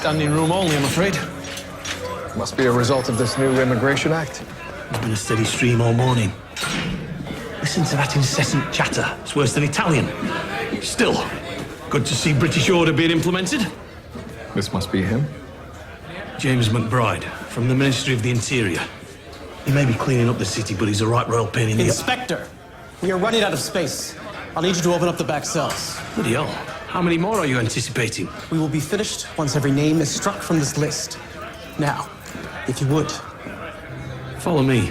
Standing room only, I'm afraid. Must be a result of this new Immigration Act. There's been a steady stream all morning. Listen to that incessant chatter. It's worse than Italian. Still, good to see British order being implemented. This must be him. James McBride, from the Ministry of the Interior. He may be cleaning up the city, but he's a right royal pain in the... Inspector, we are running out of space. I'll need you to open up the back cells. Bloody hell. How many more are you anticipating? We will be finished once every name is struck from this list. Now, if you would. Follow me.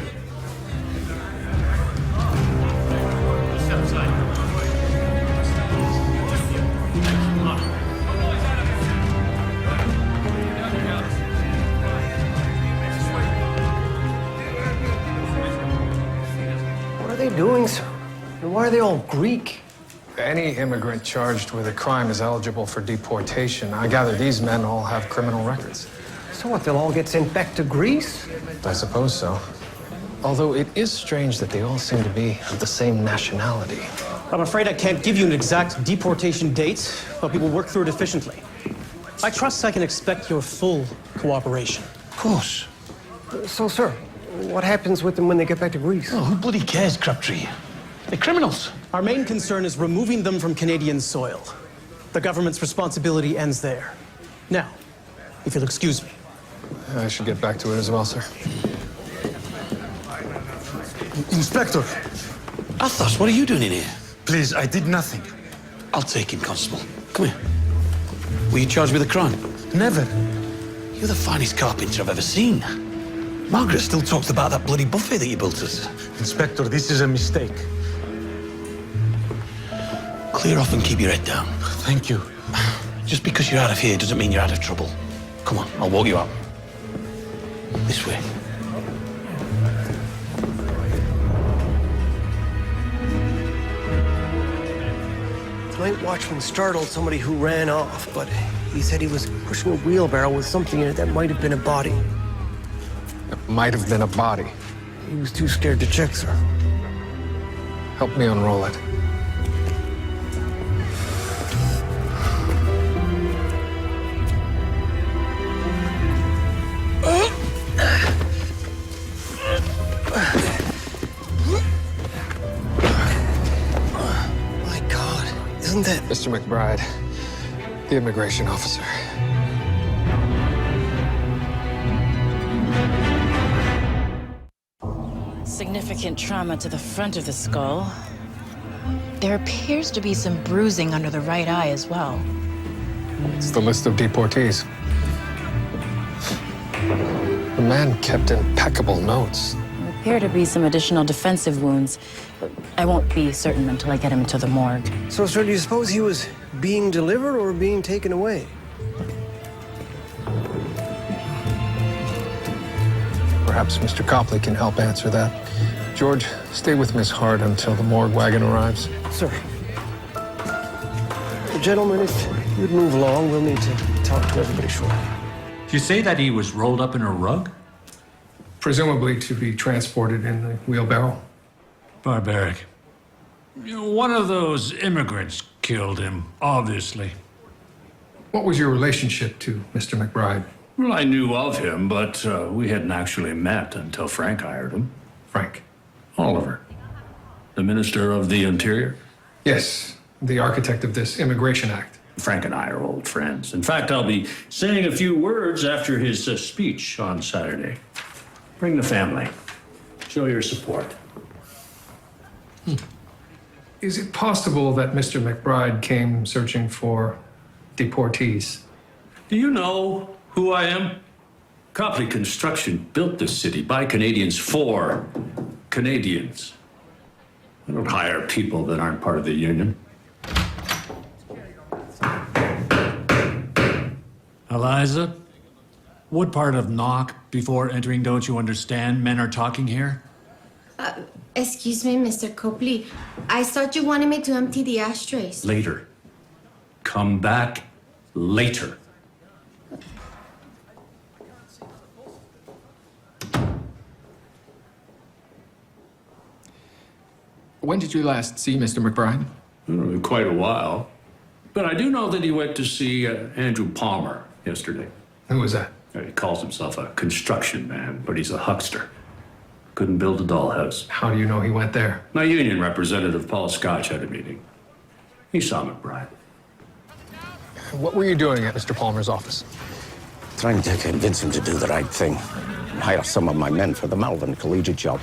What are they doing, sir? And why are they all Greek? Any immigrant charged with a crime is eligible for deportation. I gather these men all have criminal records. So what, they'll all get sent back to Greece? I suppose so. Although it is strange that they all seem to be of the same nationality. I'm afraid I can't give you an exact deportation date, but we will work through it efficiently. I trust I can expect your full cooperation. Of course. So, sir, what happens with them when they get back to Greece? Oh, who bloody cares, Crabtree? They're criminals. Our main concern is removing them from Canadian soil. The government's responsibility ends there. Now, if you'll excuse me. I should get back to it as well, sir. Inspector, Athos, what are you doing in here? please, I did nothing. I'll take him, Constable. Come here. Were you charged with a crime? Never. You're the finest carpenter I've ever seen. Margaret still talks about that bloody buffet that you built us. Inspector, this is a mistake. Clear off and keep your head down. Thank you. Just because you're out of here doesn't mean you're out of trouble. Come on, I'll walk you out. This way. The night watchman startled somebody who ran off, but he said he was pushing a wheelbarrow with something in it that might have been a body. It might have been a body. He was too scared to check, sir. Help me unroll it. My God, isn't that... Mr. McBride, the immigration officer. Significant trauma to the front of the skull. There appears to be some bruising under the right eye as well. It's the list of deportees. The man kept impeccable notes. There appear to be some additional defensive wounds. I won't be certain until I get him to the morgue. So, sir, do you suppose he was being delivered or being taken away? Perhaps Mr. Copley can help answer that. George, stay with Miss Hart until the morgue wagon arrives. Sir. Gentlemen, if you'd move along, we'll need to talk to everybody shortly. Did you say that he was rolled up in a rug? Presumably to be transported in the wheelbarrow. Barbaric. One of those immigrants killed him, obviously. What was your relationship to Mr. McBride? Well, I knew of him, but we hadn't actually met until Frank hired him. Frank? Oliver. The Minister of the Interior? Yes, the architect of this Immigration Act. Frank and I are old friends. In fact, I'll be saying a few words after his speech on Saturday. Bring the family. Show your support. Is it possible that Mr. McBride came searching for deportees? Do you know who I am? Copley Construction built this city by Canadians for Canadians. I don't hire people that aren't part of the union. Eliza, what part of knock before entering don't you understand? Men are talking here? Excuse me, Mr. Copley. I thought you wanted me to empty the ashtrays. Later. Come back later. When did you last see Mr. McBride? Quite a while. But I do know that he went to see Andrew Palmer yesterday. Who was that? He calls himself a construction man, but he's a huckster. Couldn't build a dollhouse. How do you know he went there? My union representative, Paul Scotch, had a meeting. He saw McBride. What were you doing at Mr. Palmer's office? Trying to convince him to do the right thing. Hire some of my men for the Malvern collegiate job.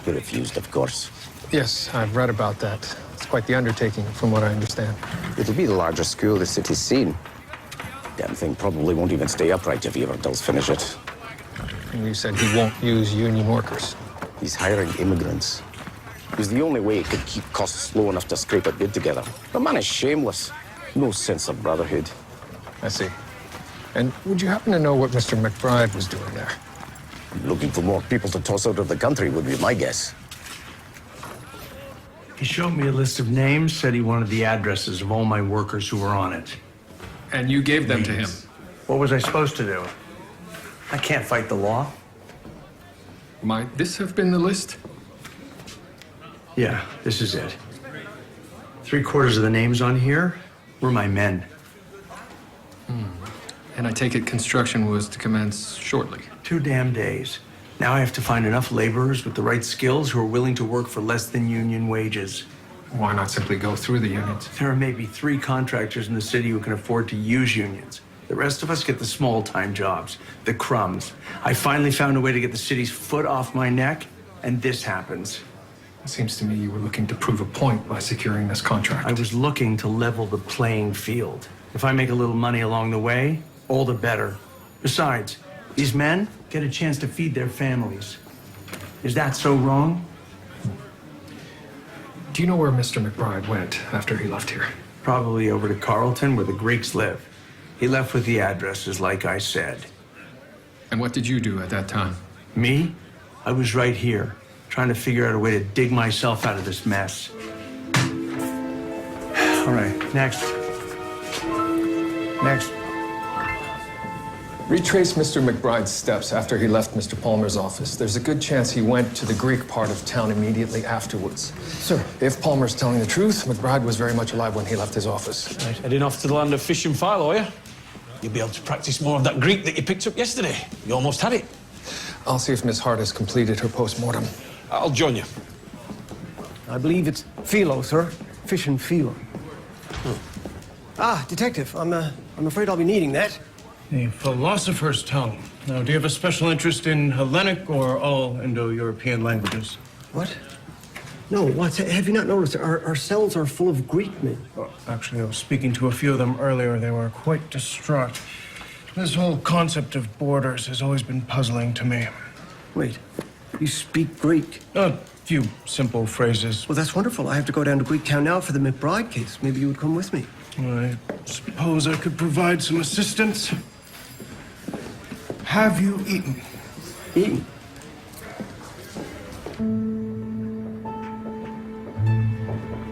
He refused, of course. Yes, I've read about that. It's quite the undertaking, from what I understand. It'll be the largest school the city's seen. Damn thing probably won't even stay upright if he ever does finish it. And you said he won't use union workers. He's hiring immigrants. It was the only way he could keep costs low enough to scrape a bid together. The man is shameless. No sense of brotherhood. I see. And would you happen to know what Mr. McBride was doing there? Looking for more people to toss out of the country would be my guess. He showed me a list of names, said he wanted the addresses of all my workers who were on it. And you gave them to him? What was I supposed to do? I can't fight the law. Might this have been the list? Yeah, this is it. 3/4 of the names on here were my men. And I take it construction was to commence shortly. 2 damn days. Now I have to find enough laborers with the right skills who are willing to work for less than union wages. Why not simply go through the unions? There are maybe 3 contractors in the city who can afford to use unions. The rest of us get the small-time jobs, the crumbs. I finally found a way to get the city's foot off my neck, and this happens. It seems to me you were looking to prove a point by securing this contract. I was looking to level the playing field. If I make a little money along the way, all the better. Besides, these men get a chance to feed their families. Is that so wrong? Do you know where Mr. McBride went after he left here? Probably over to Carlton, where the Greeks live. He left with the addresses, like I said. And what did you do at that time? Me? I was right here, trying to figure out a way to dig myself out of this mess. All right, next. Next. Retrace Mr. McBride's steps after he left Mr. Palmer's office. There's a good chance he went to the Greek part of town immediately afterwards. Sir. If Palmer's telling the truth, McBride was very much alive when he left his office. Right, heading off to the land of fish and file, are you? You'll be able to practice more of that Greek that you picked up yesterday. You almost had it. I'll see if Miss Hart has completed her post-mortem. I'll join you. I believe it's philo, sir. Fish and philo. Ah, detective. I'm afraid I'll be needing that. The philosopher's tongue. Now, do you have a special interest in Hellenic or all Indo-European languages? What? No, what? Have you not noticed? Our cells are full of Greek men. Oh, actually, I was speaking to a few of them earlier. They were quite distraught. This whole concept of borders has always been puzzling to me. Wait, you speak Greek? A few simple phrases. Well, that's wonderful. I have to go down to Greek town now for the McBride case. Maybe you would come with me. I suppose I could provide some assistance. Have you eaten? Eaten?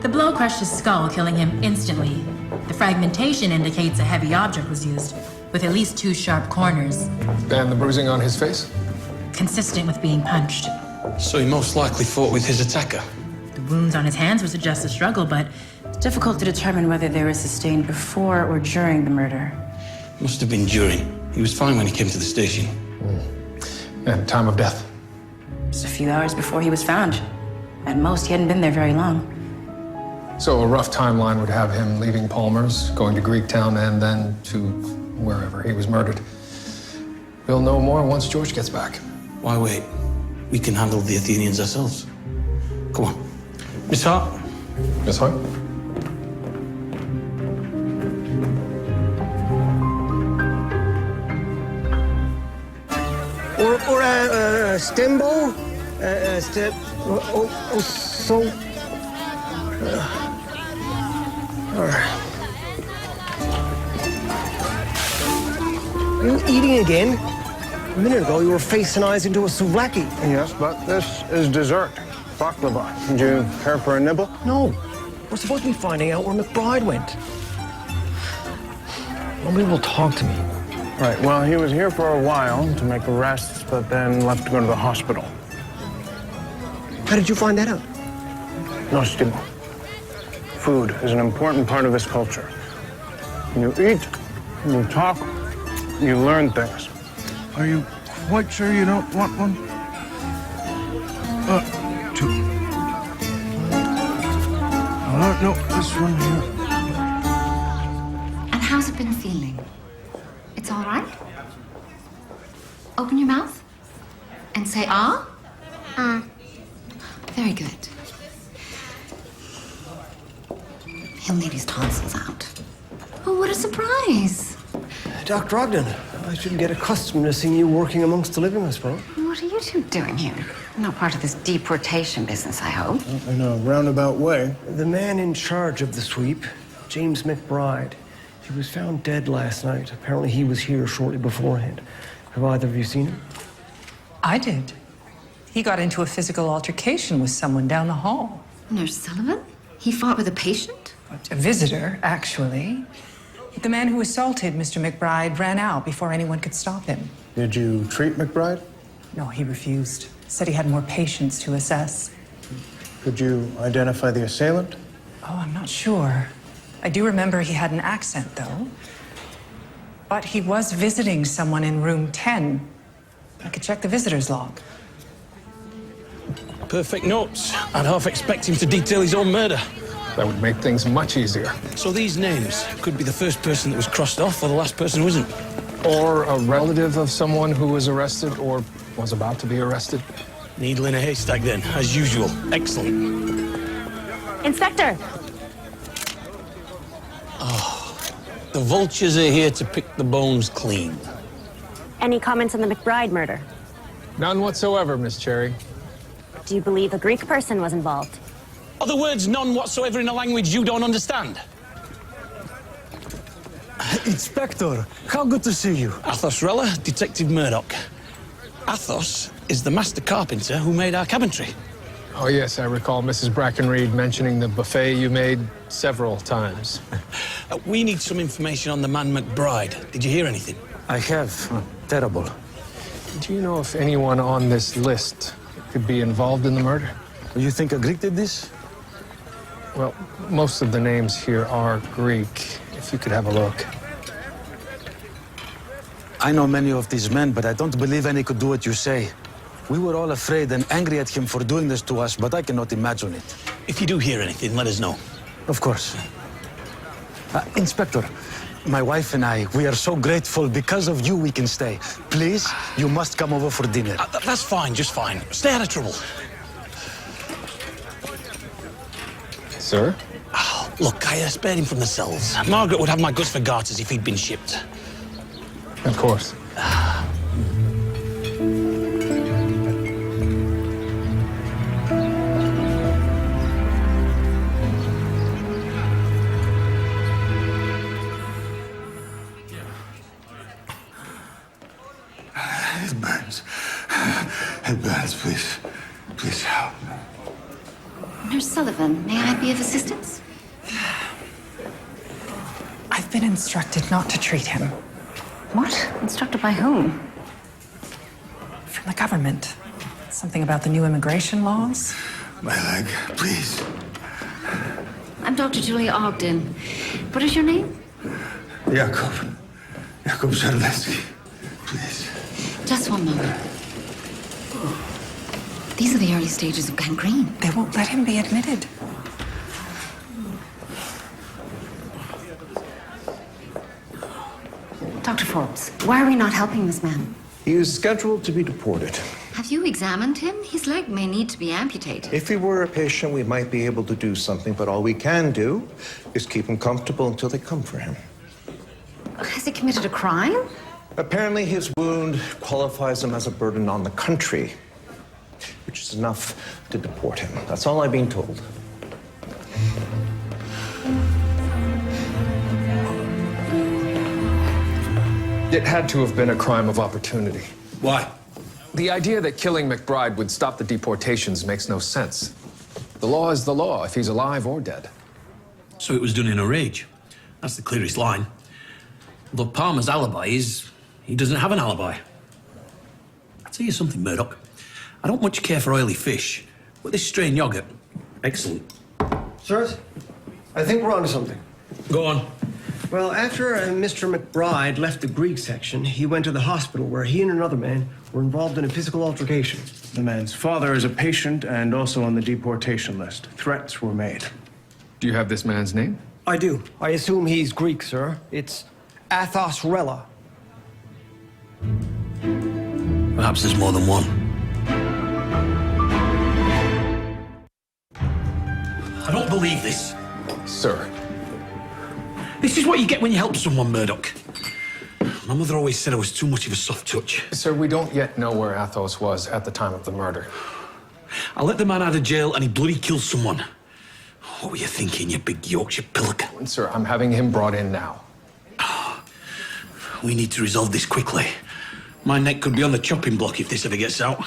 The blow crushed his skull, killing him instantly. The fragmentation indicates a heavy object was used, with at least 2 sharp corners. And the bruising on his face? Consistent with being punched. So he most likely fought with his attacker. The wounds on his hands would suggest a struggle, but it's difficult to determine whether they were sustained before or during the murder. Must have been during. He was fine when he came to the station. And time of death? Just a few hours before he was found. At most, he hadn't been there very long. So a rough timeline would have him leaving Palmer's, going to Greek town, and then to wherever he was murdered. We'll know more once George gets back. Why wait? We can handle the Athenians ourselves. Come on. Miss Hart? Miss Hart? Or a stembo? Are you eating again? A minute ago, you were facing eyes into a souvlaki. Yes, but this is dessert. Baklava. Would you care for a nibble? No. We're supposed to be finding out where McBride went. Nobody will talk to me. Right, well, he was here for a while to make arrests, but then left to go to the hospital. How did you find that out? Nostimo. Food is an important part of this culture. When you eat, when you talk, You learn things. Are you quite sure you don't want one? Two. No, this one here. And how's it been feeling? It's all right? Open your mouth and say ah. Very good. He'll need his tonsils out. Oh, what a surprise. Dr. Ogden, I should get accustomed to seeing you working amongst the living, I suppose. What are you two doing here? Not part of this deportation business, I hope. In a roundabout way. The man in charge of the sweep, James McBride, he was found dead last night. Apparently he was here shortly beforehand. Have either of you seen him? I did. He got into a physical altercation with someone down the hall. Nurse Sullivan? He fought with a patient? A visitor, actually. The man who assaulted Mr. McBride ran out before anyone could stop him. Did you treat McBride? No, he refused. Said he had more patients to assess. Could you identify the assailant? Oh, I'm not sure. I do remember he had an accent, though. But he was visiting someone in room 10. I could check the visitor's log. Perfect notes. I'd half expect him to detail his own murder. That would make things much easier. So these names could be the first person that was crossed off or the last person who isn't. Or a relative of someone who was arrested or was about to be arrested. Needle in a haystack then, as usual. Excellent. Inspector! Oh, the vultures are here to pick the bones clean. Any comments on the McBride murder? None whatsoever, Miss Cherry. Do you believe a Greek person was involved? Are the words none whatsoever in a language you don't understand? Inspector, how good to see you. Athos Rella, Detective Murdoch. Athos is the master carpenter who made our cabinetry. Oh, yes, I recall Mrs. Brackenreed mentioning the buffet you made several times. We need some information on the man McBride. Did you hear anything? I have. Terrible. Do you know if anyone on this list could be involved in the murder? You think a Greek did this? Well, most of the names here are Greek. If you could have a look. I know many of these men, but I don't believe any could do what you say. We were all afraid and angry at him for doing this to us, but I cannot imagine it. If you do hear anything, let us know. Of course. Inspector, my wife and I, we are so grateful. Because of you, we can stay. Please, you must come over for dinner. That's fine, just fine. Stay out of trouble. Sir? Oh, look, I spared him from the cells. Margaret would have my goods for garters if he'd been shipped. Of course. It burns. It burns, please. Please help. Nurse Sullivan, may I be of assistance? I've been instructed not to treat him. What? Instructed by whom? From the government. Something about the new immigration laws? My leg, please. I'm Dr. Julia Ogden. What is your name? Jakob Zarleski. Please. Just one moment. These are the early stages of gangrene. They won't let him be admitted. Dr. Forbes, why are we not helping this man? He is scheduled to be deported. Have you examined him? His leg may need to be amputated. If he were a patient, we might be able to do something, but all we can do is keep him comfortable until they come for him. Has he committed a crime? Apparently, his wound qualifies him as a burden on the country, which is enough to deport him. That's all I've been told. It had to have been a crime of opportunity. Why? The idea that killing McBride would stop the deportations makes no sense. The law is the law, if he's alive or dead. So it was done in a rage. That's the clearest line. Although Palmer's alibi is he doesn't have an alibi. I'll tell you something, Murdoch. I don't much care for oily fish, but this strain yogurt, excellent. Sirs, I think we're onto something. Go on. Well, after Mr. McBride left the Greek section, he went to the hospital where he and another man were involved in a physical altercation. The man's father is a patient and also on the deportation list. Threats were made. Do you have this man's name? I do. I assume he's Greek, sir. It's Athos Rella. Perhaps there's more than one. I don't believe this. Sir. This is what you get when you help someone, Murdoch. My mother always said I was too much of a soft touch. Sir, we don't yet know where Athos was at the time of the murder. I let the man out of jail and he bloody killed someone. What were you thinking, you big Yorkshire pillock? Sir, I'm having him brought in now. We need to resolve this quickly. My neck could be on the chopping block if this ever gets out.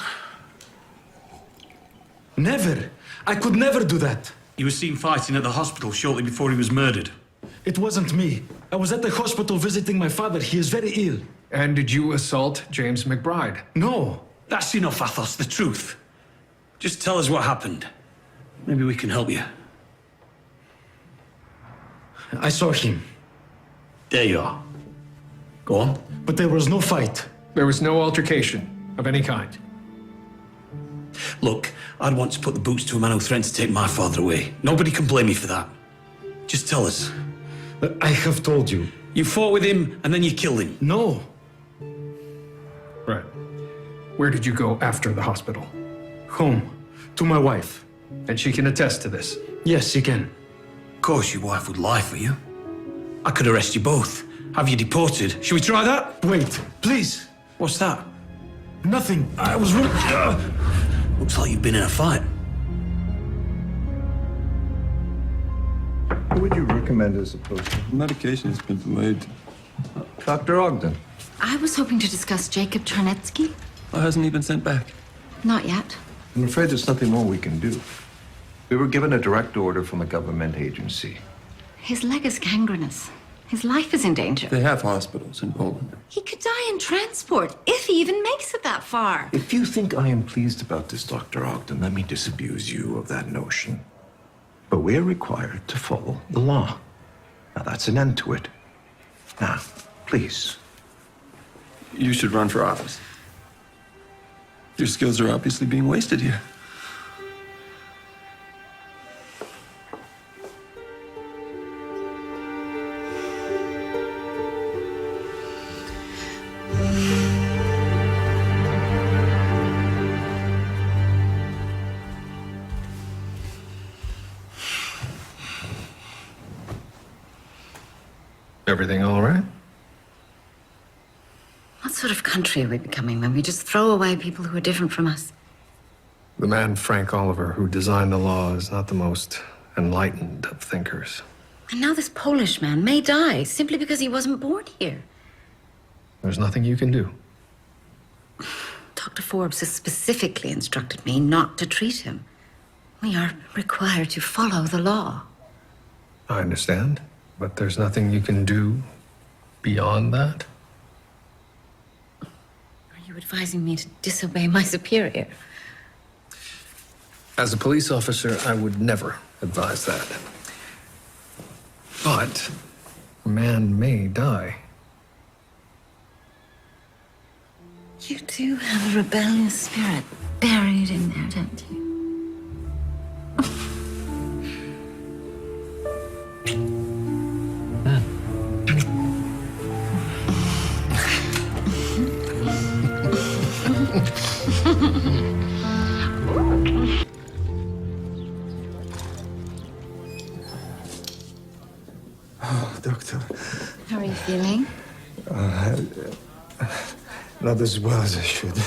Never. I could never do that. He was seen fighting at the hospital shortly before he was murdered. It wasn't me. I was at the hospital visiting my father. He is very ill. And did you assault James McBride? No. That's enough, Athos, the truth. Just tell us what happened. Maybe we can help you. I saw him. There you are. Go on. But there was no fight. There was no altercation of any kind. Look, I'd want to put the boots to a man who threatened to take my father away. Nobody can blame me for that. Just tell us. But I have told you. You fought with him and then you killed him. No. Right. Where did you go after the hospital? Home. To my wife. And she can attest to this? Yes, she can. Of course your wife would lie for you. I could arrest you both. Have you deported? Should we try that? Wait, please. What's that? Nothing. I was really... Looks like you've been in a fight. Who would you recommend as a poster? Medication has been delayed. Dr. Ogden. I was hoping to discuss Jacob Charnetsky. Why hasn't he been sent back? Not yet. I'm afraid there's nothing more we can do. We were given a direct order from a government agency. His leg is gangrenous. His life is in danger. They have hospitals in Poland. He could die in transport, if he even makes it that far. If you think I am pleased about this, Dr. Ogden, let me disabuse you of that notion. But we're required to follow the law. Now, that's an end to it. Now, please. You should run for office. Your skills are obviously being wasted here. Everything all right? What sort of country are we becoming when we just throw away people who are different from us? The man, Frank Oliver, who designed the law, is not the most enlightened of thinkers. And now this Polish man may die simply because he wasn't born here. There's nothing you can do. Dr. Forbes has specifically instructed me not to treat him. We are required to follow the law. I understand, but there's nothing you can do beyond that. Are you advising me to disobey my superior? As a police officer, I would never advise that. But a man may die. You do have a rebellious spirit buried in there, don't you? Oh, doctor. How are you feeling? Not as well as I should.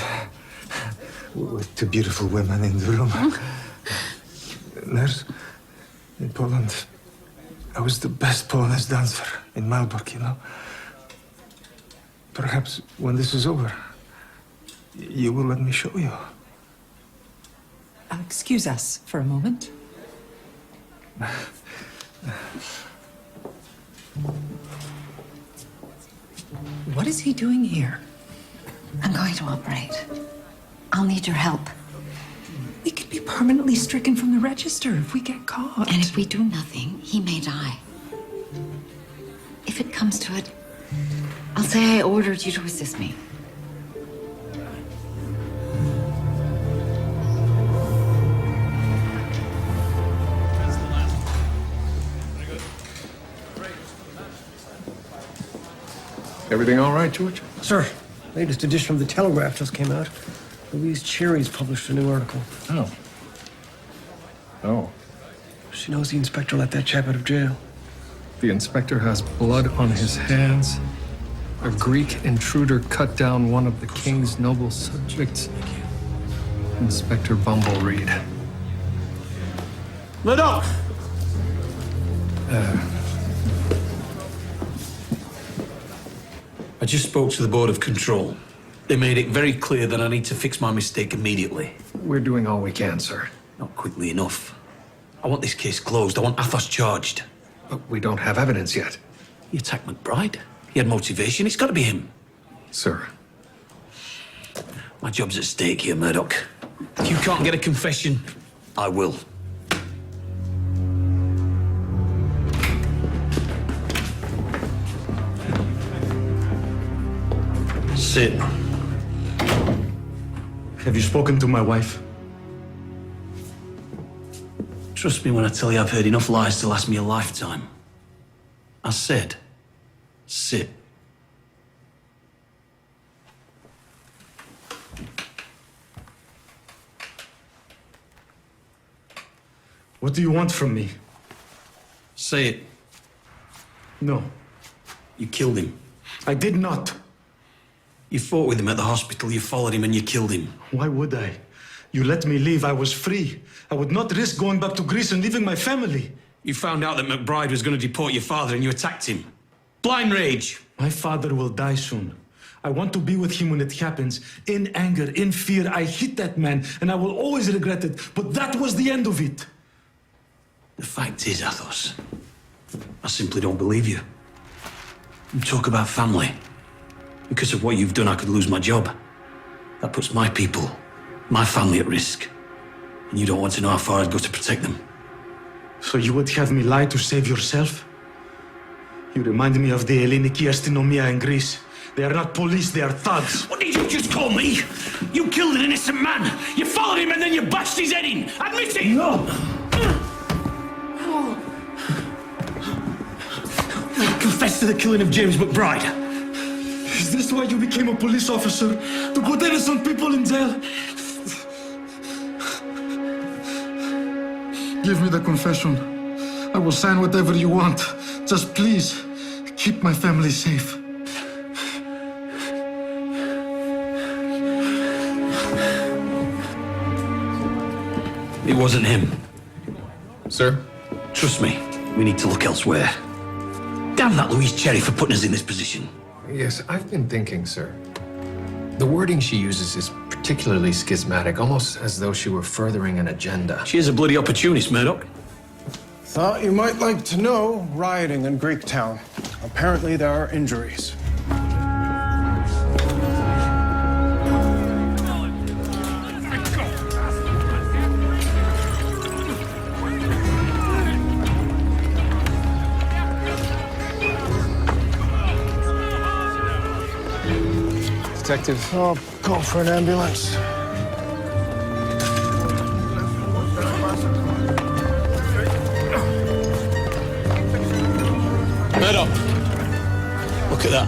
With two beautiful women in the room. Nurse, in Poland, I was the best Polonese dancer in Malbork, you know. Perhaps when this is over, you will let me show you. Excuse us for a moment. What is he doing here? I'm going to operate. I'll need your help. We could be permanently stricken from the register if we get caught. And if we do nothing, he may die. If if it comes to it, I'll say I ordered you to assist me. Everything all right, George? Sir, latest edition of the Telegraph just came out. Louise Cherry's published a new article. Oh. Oh. She knows the inspector let that chap out of jail. The inspector has blood on his hands. A Greek intruder cut down one of the king's noble subjects. Inspector Bumblereed. Mérdokh! I just spoke to the Board of Control. They made it very clear that I need to fix my mistake immediately. We're doing all we can, sir. Not quickly enough. I want this case closed. I want Athos charged. But we don't have evidence yet. He attacked McBride. He had motivation. It's got to be him. Sir. My job's at stake here, Mérdokh. If you can't get a confession, I will. Sit. Have you spoken to my wife? Trust me when I tell you I've heard enough lies to last me a lifetime. I said, sit. What do you want from me? Say it. No. You killed him. I did not. You fought with him at the hospital, you followed him and you killed him. Why would I? You let me leave, I was free. I would not risk going back to Greece and leaving my family. You found out that McBride was going to deport your father and you attacked him. Blind rage. My father will die soon. I want to be with him when it happens. In anger, in fear, I hit that man and I will always regret it. But that was the end of it. The fact is, Athos, I simply don't believe you. You talk about family. Because of what you've done, I could lose my job. That puts my people, my family at risk. And you don't want to know how far I'd go to protect them. So you would have me lie to save yourself? You remind me of the Ελληνικοί αστυνομία in Greece. They are not police, they are thugs. What did you just call me? You killed an innocent man. You followed him and then you bashed his head in. Admit it! No! Confess to the killing of James McBride. Is this why you became a police officer? To put innocent people in jail? Give me the confession. I will sign whatever you want. Just please, keep my family safe. It wasn't him. Sir? Trust me, we need to look elsewhere. Damn that Louise Cherry for putting us in this position. Yes, I've been thinking, sir. The wording she uses is particularly schismatic, almost as though she were furthering an agenda. She is a bloody opportunist, Mérdokh. Thought you might like to know, rioting in Greek town. Apparently there are injuries. Detective. I'll call for an ambulance. Mérdokh, look at that.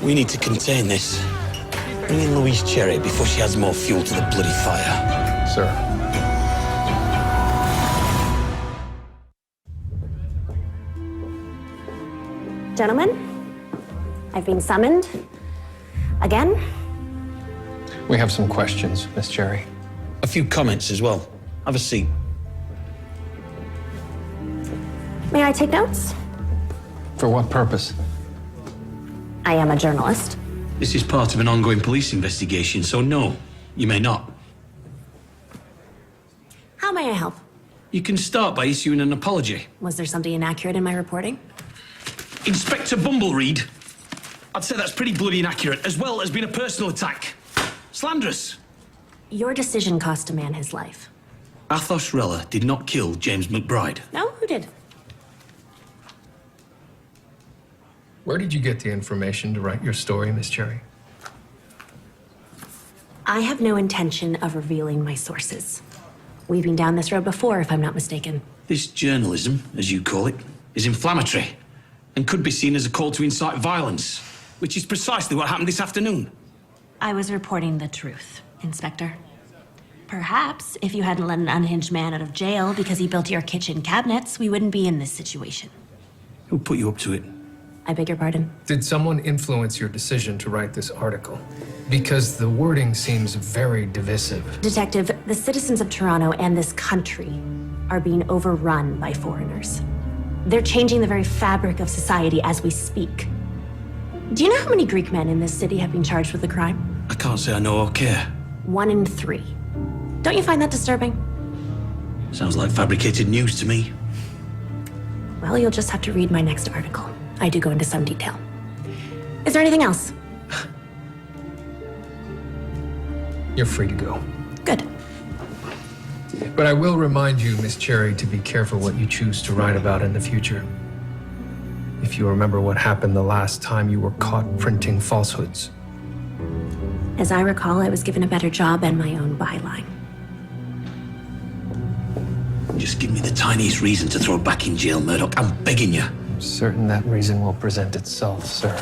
We need to contain this. Bring in Louise Cherry before she adds more fuel to the bloody fire. Sir. Gentlemen, I've been summoned. Again? We have some questions, Miss Cherry. A few comments as well. Have a seat. May I take notes? For what purpose? I am a journalist. This is part of an ongoing police investigation, so no, you may not. How may I help? You can start by issuing an apology. Was there something inaccurate in my reporting? Inspector Bumblereed, I'd say that's pretty bloody inaccurate, as well as being a personal attack. Slanderous. Your decision cost a man his life. Athos Rella did not kill James McBride. No, who did? Where did you get the information to write your story, Miss Cherry? I have no intention of revealing my sources. We've been down this road before, if I'm not mistaken. This journalism, as you call it, is inflammatory and could be seen as a call to incite violence, which is precisely what happened this afternoon. I was reporting the truth, Inspector. Perhaps if you hadn't let an unhinged man out of jail because he built your kitchen cabinets, we wouldn't be in this situation. Who put you up to it? I beg your pardon? Did someone influence your decision to write this article? Because the wording seems very divisive. Detective, the citizens of Toronto and this country are being overrun by foreigners. They're changing the very fabric of society as we speak. Do you know how many Greek men in this city have been charged with the crime? I can't say I know or care. 1 in 3. Don't you find that disturbing? Sounds like fabricated news to me. Well, you'll just have to read my next article. I do go into some detail. Is there anything else? You're free to go. Good. But I will remind you, Miss Cherry, to be careful what you choose to write about in the future. If you remember what happened the last time you were caught printing falsehoods. As I recall, I was given a better job and my own byline. Just give me the tiniest reason to throw back in jail, Murdoch. I'm begging you. I'm certain that reason will present itself, sir.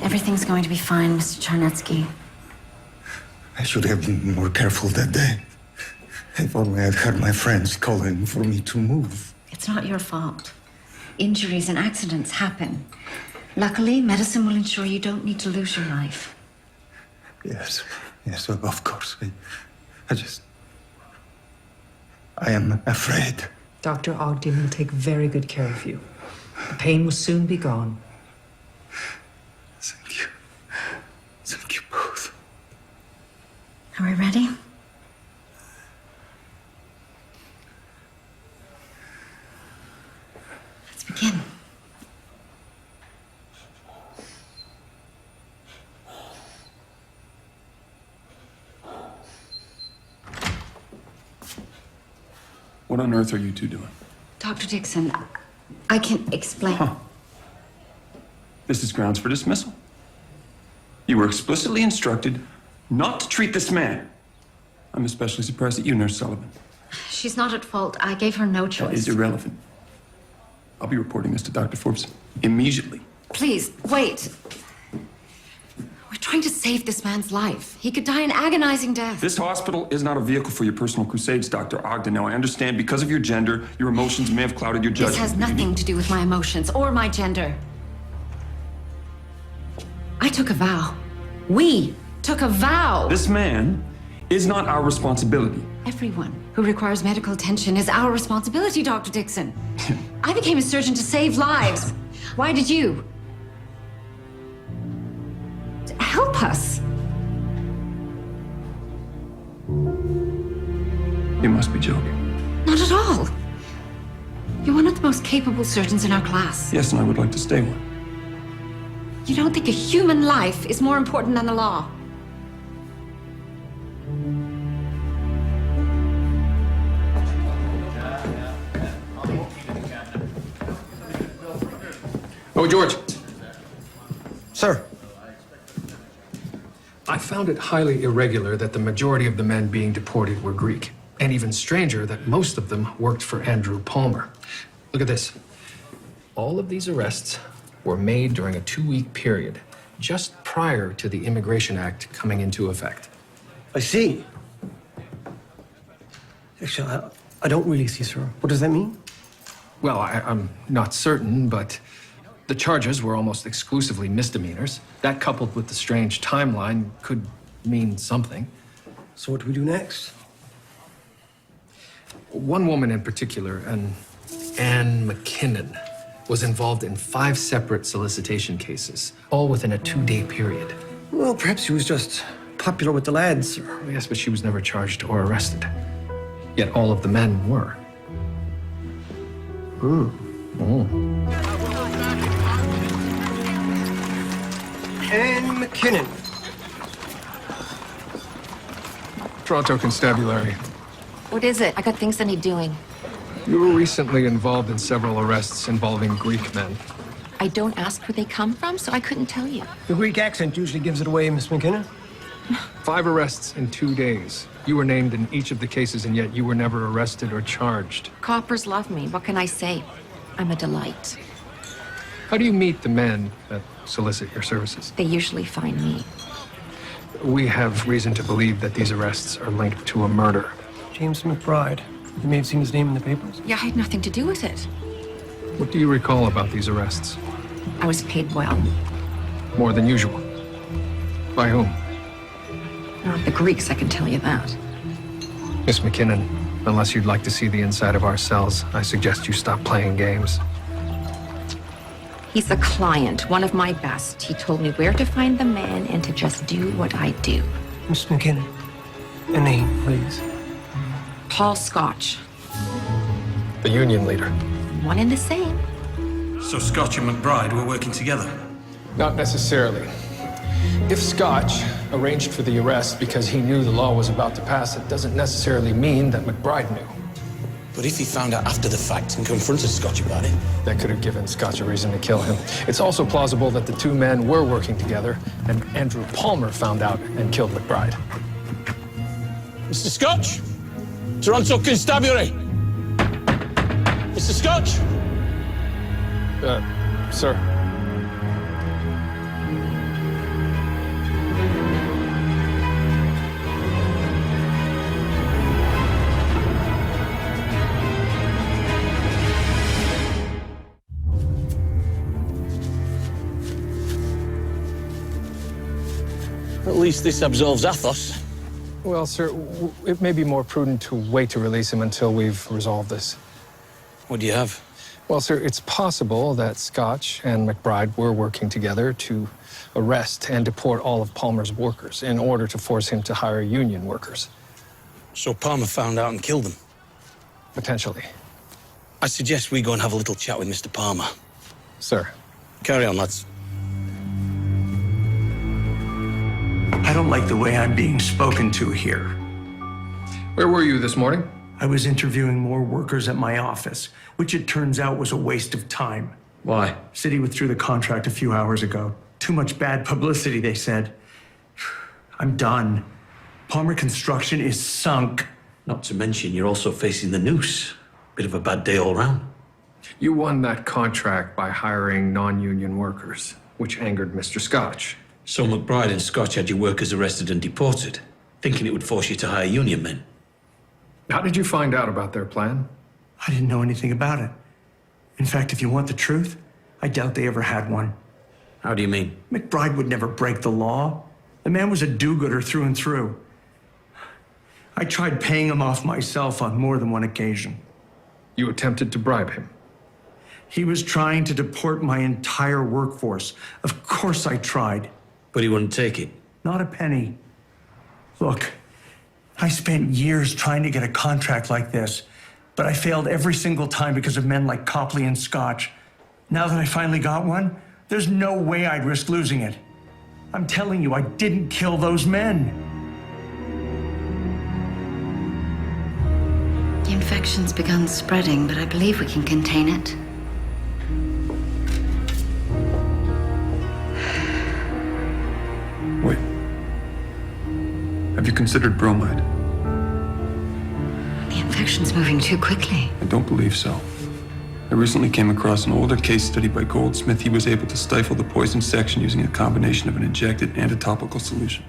Everything's going to be fine, Mr. Charnetsky. I should have been more careful that day. If only I'd heard my friends calling for me to move. It's not your fault. Injuries and accidents happen. Luckily, medicine will ensure you don't need to lose your life. Yes, of course. I am afraid. Dr. Ogden will take very good care of you. The pain will soon be gone. Thank you. Thank you both. Are we ready? Let's begin. What on earth are you two doing? Dr. Dixon, I can explain. This is grounds for dismissal. You were explicitly instructed not to treat this man. I'm especially surprised at you, Nurse Sullivan. She's not at fault. I gave her no That choice. is irrelevant. I'll be reporting this to Dr. Forbes immediately. Please, wait. We're trying to save this man's life. He could die an agonizing death. This hospital is not a vehicle for your personal crusades, Dr. Ogden. Now, I understand because of your gender, your emotions may have clouded your judgment. This has nothing to do with my emotions or my gender. I took a vow. We took a vow. This man is not our responsibility. Everyone who requires medical attention is our responsibility, Dr. Dixon. I became a surgeon to save lives. Why did you? To help us. You must be joking. Not at all. You're one of the most capable surgeons in our class. Yes, and I would like to stay one. You don't think a human life is more important than the law? Oh, George. Sir. I found it highly irregular that the majority of the men being deported were Greek. And even stranger that most of them worked for Andrew Palmer. Look at this. All of these arrests were made during a 2-week period, just prior to the Immigration Act coming into effect. I see. Actually, I don't really see, sir. What does that mean? Well, I'm not certain, but the charges were almost exclusively misdemeanors. That, coupled with the strange timeline, could mean something. So what do we do next? One woman in particular, Anne McKinnon, was involved in 5 separate solicitation cases, all within a 2-day period. Well, perhaps she was just popular with the lads, sir. Yes, but she was never charged or arrested. Yet all of the men were. Anne McKinnon. Toronto Constabulary. What is it? I got things I need doing. You were recently involved in several arrests involving Greek men. I don't ask where they come from, so I couldn't tell you. The Greek accent usually gives it away, Miss McKenna. 5 arrests in 2 days. You were named in each of the cases, and yet you were never arrested or charged. Coppers love me. What can I say? I'm a delight. How do you meet the men that solicit your services? They usually find me. We have reason to believe that these arrests are linked to a murder. James McBride. You may have seen his name in the papers. Yeah, I had nothing to do with it. What do you recall about these arrests? I was paid well. More than usual. By whom? Not the Greeks, I can tell you that. Miss McKinnon, unless you'd like to see the inside of our cells, I suggest you stop playing games. He's a client, one of my best. He told me where to find the man and to just do what I do. Miss McKinnon, a name, please. Paul Scotch. The union leader. One and the same. So Scotch and McBride were working together? Not necessarily. If Scotch arranged for the arrest because he knew the law was about to pass, it doesn't necessarily mean that McBride knew. But if he found out after the fact and confronted Scotch about it? That could have given Scotch a reason to kill him. It's also plausible that the 2 men were working together and Andrew Palmer found out and killed McBride. Mr. Scotch? Toronto Constabulary! Mr. Scotch? Sir. At least this absolves Athos. Well, sir, it may be more prudent to wait to release him until we've resolved this. What do you have? Well, sir, it's possible that Scotch and McBride were working together to arrest and deport all of Palmer's workers in order to force him to hire union workers. So Palmer found out and killed them? Potentially. I suggest we go and have a little chat with Mr. Palmer. Sir. Carry on, lads. I don't like the way I'm being spoken to here. Where were you this morning? I was interviewing more workers at my office, which it turns out was a waste of time. Why? City withdrew the contract a few hours ago. Too much bad publicity, they said. I'm done. Palmer Construction is sunk. Not to mention, you're also facing the noose. Bit of a bad day all round. You won that contract by hiring non-union workers, which angered Mr. Scotch. So McBride and Scotch had your workers arrested and deported, thinking it would force you to hire union men. How did you find out about their plan? I didn't know anything about it. In fact, if you want the truth, I doubt they ever had one. How do you mean? McBride would never break the law. The man was a do-gooder through and through. I tried paying him off myself on more than one occasion. You attempted to bribe him? He was trying to deport my entire workforce. Of course I tried. But he wouldn't take it? Not a penny. Look, I spent years trying to get a contract like this, but I failed every single time because of men like Copley and Scotch. Now that I finally got one, there's no way I'd risk losing it. I'm telling you, I didn't kill those men. The infection's begun spreading, but I believe we can contain it. Wait. Have you considered bromide? The infection's moving too quickly. I don't believe so. I recently came across an older case study by Goldsmith. He was able to stifle the poison section using a combination of an injected and a topical solution.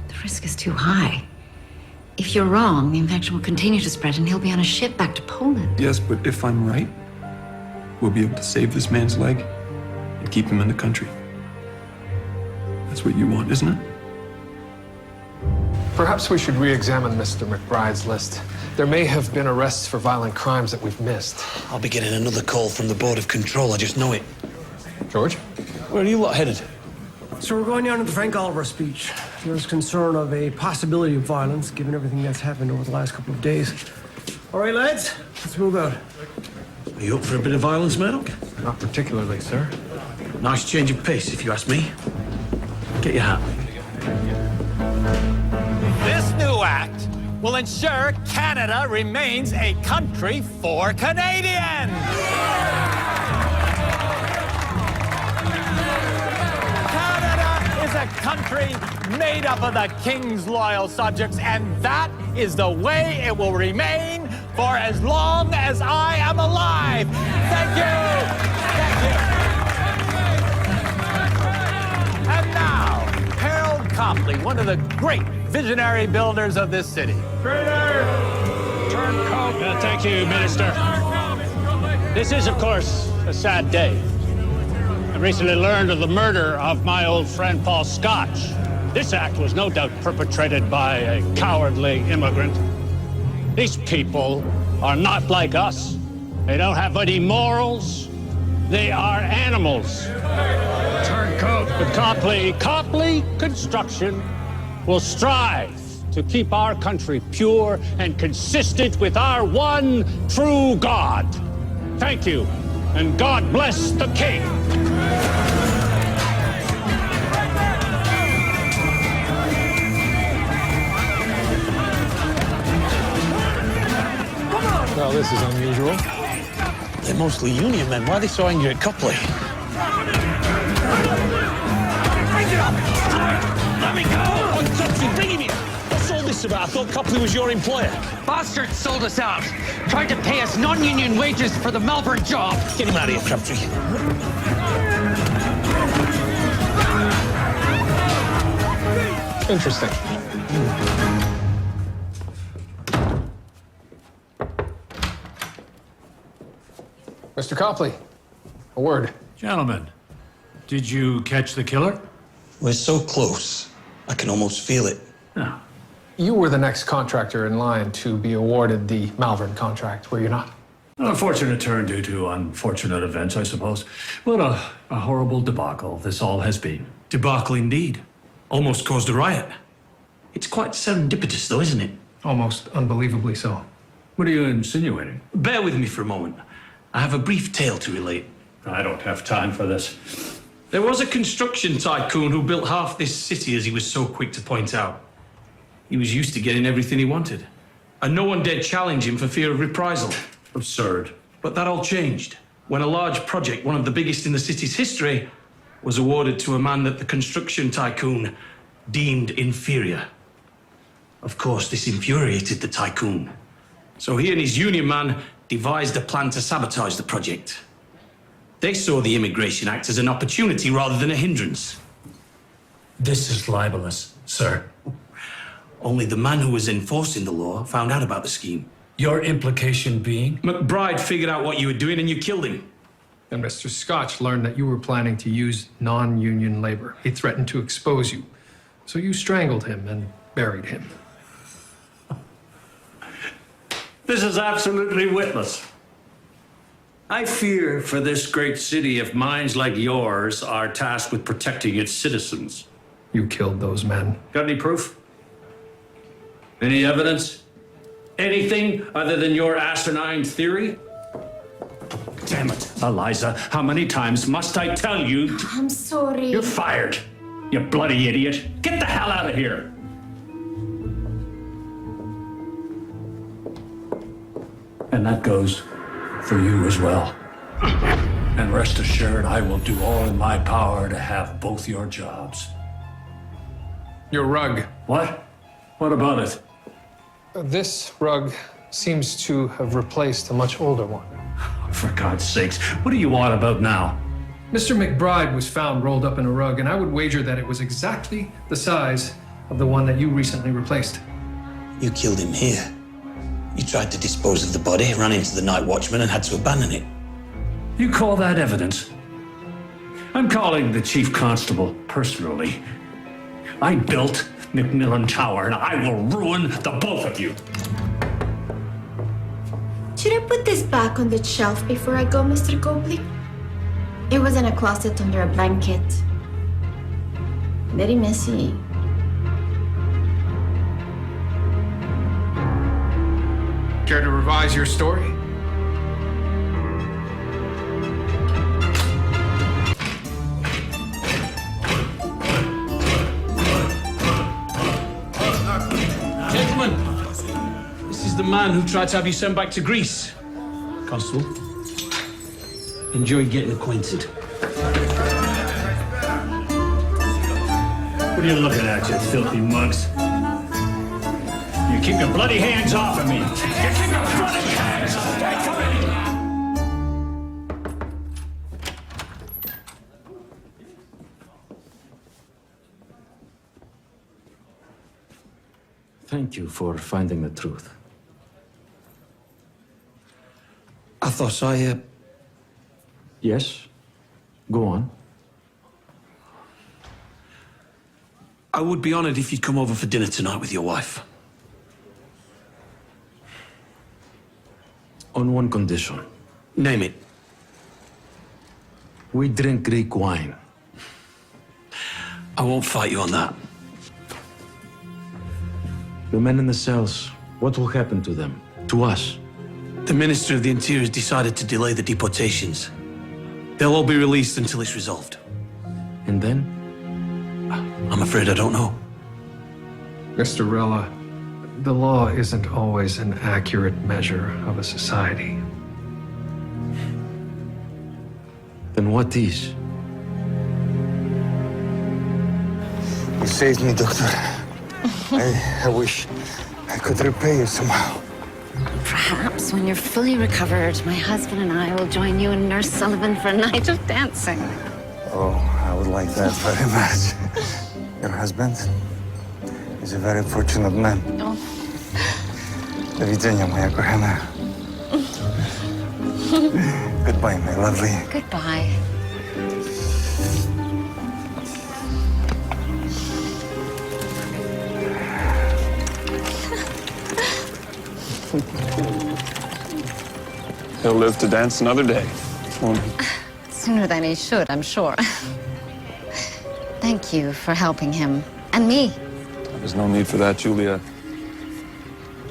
The risk is too high. If you're wrong, the infection will continue to spread and he'll be on a ship back to Poland. Yes, but if I'm right, we'll be able to save this man's leg and keep him in the country. That's what you want, isn't it? Perhaps we should re-examine Mr. McBride's list. There may have been arrests for violent crimes that we've missed. I'll be getting another call from the Board of Control, I just know it. George? Where are you lot headed? So we're going down to the Frank Oliver speech. There's concern of a possibility of violence, given everything that's happened over the last couple of days. All right, lads, let's move out. Are you up for a bit of violence, Μέρντοχ? Not particularly, sir. Nice change of pace, if you ask me. Get your hat. This new act will ensure Canada remains a country for Canadians. Canada is a country made up of the King's loyal subjects, and that is the way it will remain for as long as I am alive. Thank you. Thank you. And now, Harold Copley, one of the great visionary builders of this city. Thank you, Minister. This is, of course, a sad day. I recently learned of the murder of my old friend Paul Scotch. This act was no doubt perpetrated by a cowardly immigrant. These people are not like us. They don't have any morals. They are animals. Turncoat. The Copley Construction will strive to keep our country pure and consistent with our one true God. Thank you, and God bless the King. Well, this is unusual. They're mostly union men. Why are they so angry at Copley? Let me go! Untouched, bring him here! What's all this about? I thought Copley was your employer. Bastards sold us out. Tried to pay us non-union wages for the Melbourne job. Get him out of here, Crabtree. Interesting. Mr. Copley, a word. Gentlemen, did you catch the killer? We're so close. I can almost feel it. No. You were the next contractor in line to be awarded the Malvern contract, were you not? An unfortunate turn due to unfortunate events, I suppose. What a horrible debacle this all has been. Debacle indeed. Almost caused a riot. It's quite serendipitous, though, isn't it? Almost unbelievably so. What are you insinuating? Bear with me for a moment. I have a brief tale to relate. I don't have time for this. There was a construction tycoon who built half this city, as he was so quick to point out. He was used to getting everything he wanted, and no one dared challenge him for fear of reprisal. Absurd. But that all changed when a large project, one of the biggest in the city's history, was awarded to a man that the construction tycoon deemed inferior. Of course, this infuriated the tycoon. So he and his union man devised a plan to sabotage the project. They saw the Immigration Act as an opportunity rather than a hindrance. This is libelous, sir. Only the man who was enforcing the law found out about the scheme. Your implication being? McBride figured out what you were doing and you killed him. And Mr. Scotch learned that you were planning to use non-union labor. He threatened to expose you. So you strangled him and buried him. This is absolutely witless. I fear for this great city if minds like yours are tasked with protecting its citizens. You killed those men. Got any proof? Any evidence? Anything other than your asinine theory? Damn it, Eliza, how many times must I tell you? I'm sorry. You're fired, you bloody idiot. Get the hell out of here. And that goes for you as well. And rest assured, I will do all in my power to have both your jobs. Your rug. What? What about it? This rug seems to have replaced a much older one. For God's sakes, what do you want about now? Mr. McBride was found rolled up in a rug, and I would wager that it was exactly the size of the one that you recently replaced. You killed him here. You tried to dispose of the body, ran into the night watchman, and had to abandon it. You call that evidence? I'm calling the chief constable personally. I built Macmillan Tower, and I will ruin the both of you. Should I put this back on the shelf before I go, Mr. Copley? It was in a closet under a blanket. Very messy. Care to revise your story? Gentlemen, This is the man who tried to have you sent back to Greece. Constable, enjoy getting acquainted. What are you looking at, you filthy mugs? You keep your bloody hands off of me. You keep your bloody hands off of me! Thank you for finding the truth. Athos, Yes? Go on. I would be honored if you'd come over for dinner tonight with your wife. On one condition. Name it. We drink Greek wine. I won't fight you on that. The men in the cells, what will happen to them? To us? The Minister of the Interior has decided to delay the deportations. They'll all be released until it's resolved. And then? I'm afraid I don't know. Mr. Rella, the law isn't always an accurate measure of a society. Then what is? You saved me, Doctor. I wish I could repay you somehow. Perhaps when you're fully recovered, my husband and I will join you and Nurse Sullivan for a night of dancing. Oh, I would like that very much. Your husband is a very fortunate man. Oh. Do widzenia, moja kochana. Goodbye, my lovely. Goodbye. He'll live to dance another day, won't he? Sooner than he should, I'm sure. Thank you for helping him. And me. There's no need for that, Julia.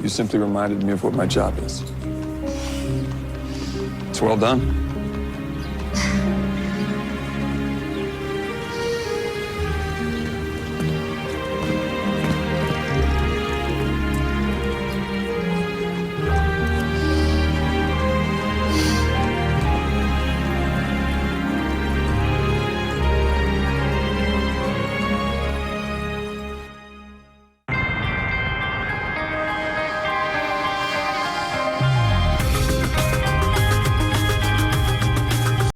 You simply reminded me of what my job is. It's well done.